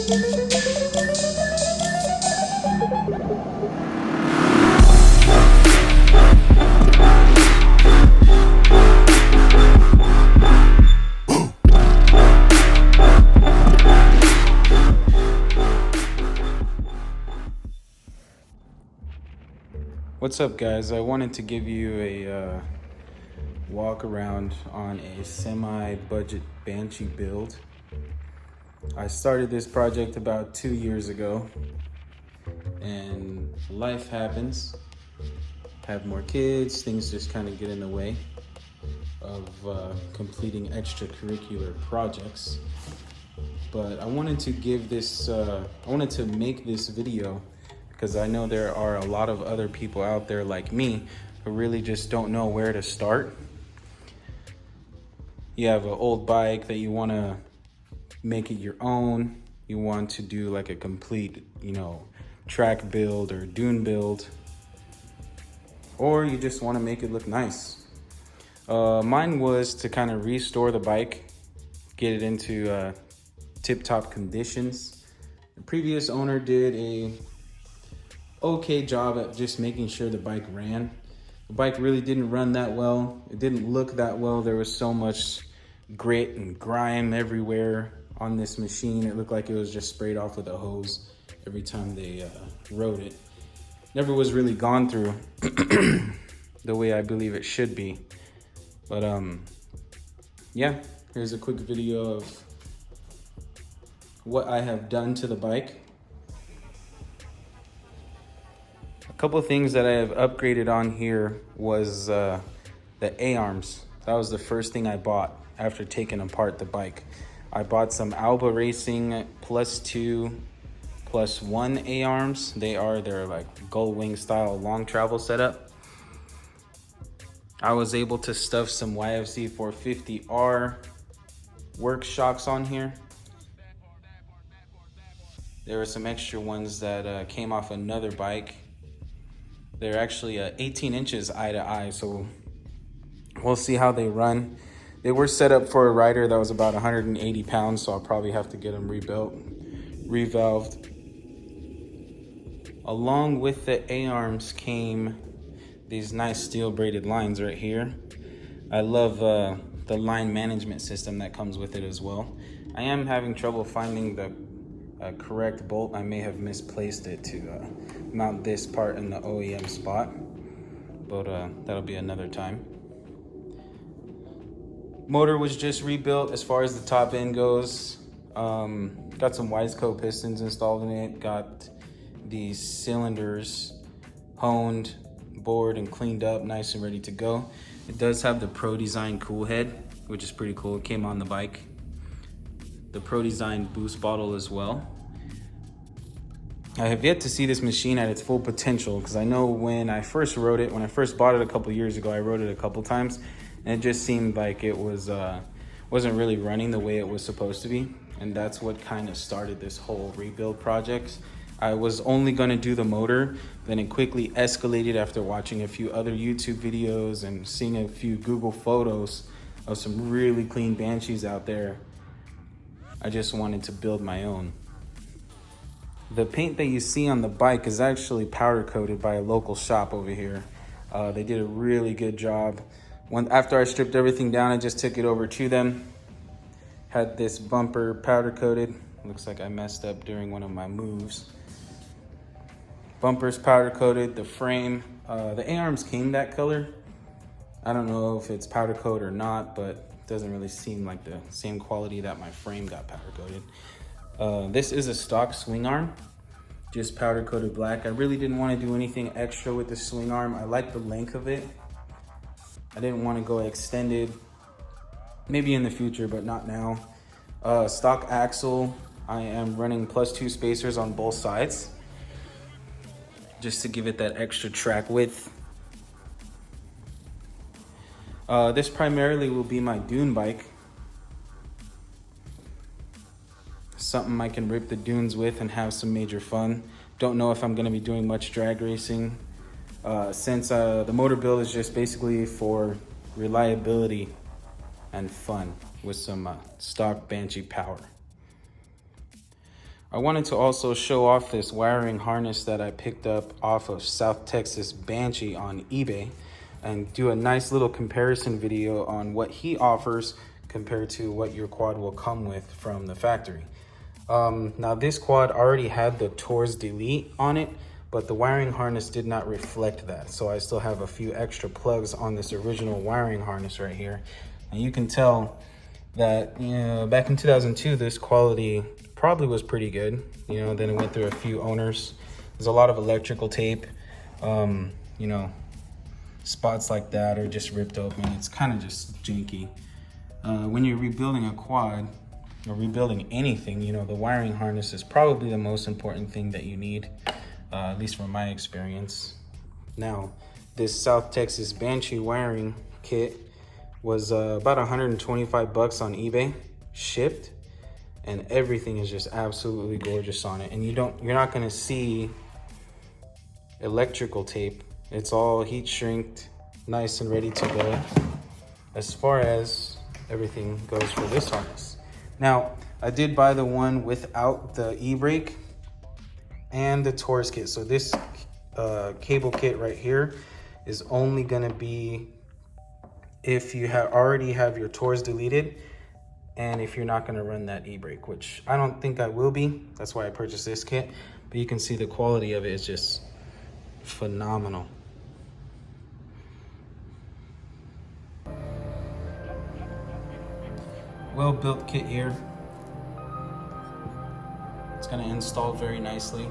What's up, guys? I wanted to give you a walk around on a semi-budget Banshee build. I started this project about 2 years ago, and life happens. Have more kids, things just kind of get in the way of completing extracurricular projects. But I wanted to give this, I wanted to make this video because I know there are a lot of other people out there like me who really just don't know where to start. You have an old bike that you want to make it your own. You want to do like a complete, track build or dune build, or you just want to make it look nice. Mine was to kind of restore the bike, get it into tip-top conditions. The previous owner did a okay job at just making sure the bike ran. The bike really didn't run that well. It didn't look that well. There was so much grit and grime everywhere on this machine. It looked like it was just sprayed off with a hose every time they rode it. Never was really gone through the way I believe it should be. But yeah, here's a quick video of what I have done to the bike. A couple of things that I have upgraded on here was the A-arms. That was the first thing I bought after taking apart the bike. I bought some Alba Racing +2 +1 A-arms. They're like gull wing style long travel setup. I was able to stuff some YFZ 450R work shocks on here. There were some extra ones that came off another bike. They're actually 18 inches eye to eye, so we'll see how they run. They were set up for a rider that was about 180 pounds, so I'll probably have to get them rebuilt, revalved. Along with the A-arms came these nice steel braided lines right here. I love the line management system that comes with it as well. I am having trouble finding the correct bolt. I may have misplaced it to mount this part in the OEM spot, but that'll be another time. Motor was just rebuilt as far as the top end goes. Got some Wiseco pistons installed in it, got these cylinders honed, bored, and cleaned up, nice and ready to go. It does have the Pro Design cool head, which is pretty cool. It came on the bike. The Pro Design boost bottle as well. I have yet to see this machine at its full potential, because I know when I first rode it, when I first bought it a couple years ago, I rode it a couple times, and it just seemed like it wasn't really running the way it was supposed to be. And that's what kind of started this whole rebuild project. I was only going to do the motor, then it quickly escalated after watching a few other YouTube videos and seeing a few Google photos of some really clean Banshees out there. I just wanted to build my own. The paint that you see on the bike is actually powder coated by a local shop over here. They did a really good job. After I stripped everything down, I just took it over to them. Had this bumper powder coated. Looks like I messed up during one of my moves. Bumper's powder coated, the frame. The A-arms came that color. I don't know if it's powder coat or not, but it doesn't really seem like the same quality that my frame got powder coated. This is a stock swing arm, just powder coated black. I really didn't want to do anything extra with the swing arm. I like the length of it. I didn't want to go extended, maybe in the future, but not now. Stock axle, I am running +2 spacers on both sides, just to give it that extra track width. This primarily will be my dune bike. Something I can rip the dunes with and have some major fun. Don't know if I'm gonna be doing much drag racing, since the motor build is just basically for reliability and fun with some stock Banshee power. I wanted to also show off this wiring harness that I picked up off of South Texas Banshee on eBay and do a nice little comparison video on what he offers compared to what your quad will come with from the factory. Now this quad already had the Tours Delete on it, but the wiring harness did not reflect that. So I still have a few extra plugs on this original wiring harness right here. And you can tell that, you know, back in 2002, this quality probably was pretty good. You know, then it went through a few owners. There's a lot of electrical tape. You know, spots like that are just ripped open. It's kind of just janky. When you're rebuilding a quad or rebuilding anything, you know, the wiring harness is probably the most important thing that you need, at least from my experience. Now, this South Texas Banshee wiring kit was about 125 bucks on eBay, shipped, and everything is just absolutely gorgeous on it. And you're not gonna see electrical tape. It's all heat shrinked, nice and ready to go as far as everything goes for this harness. Now, I did buy the one without the e-brake and the Tours kit. So this cable kit right here is only gonna be if you already have your Tours deleted and if you're not gonna run that e-brake, which I don't think I will be. That's why I purchased this kit. But you can see the quality of it is just phenomenal. Well-built kit here. It's gonna install very nicely.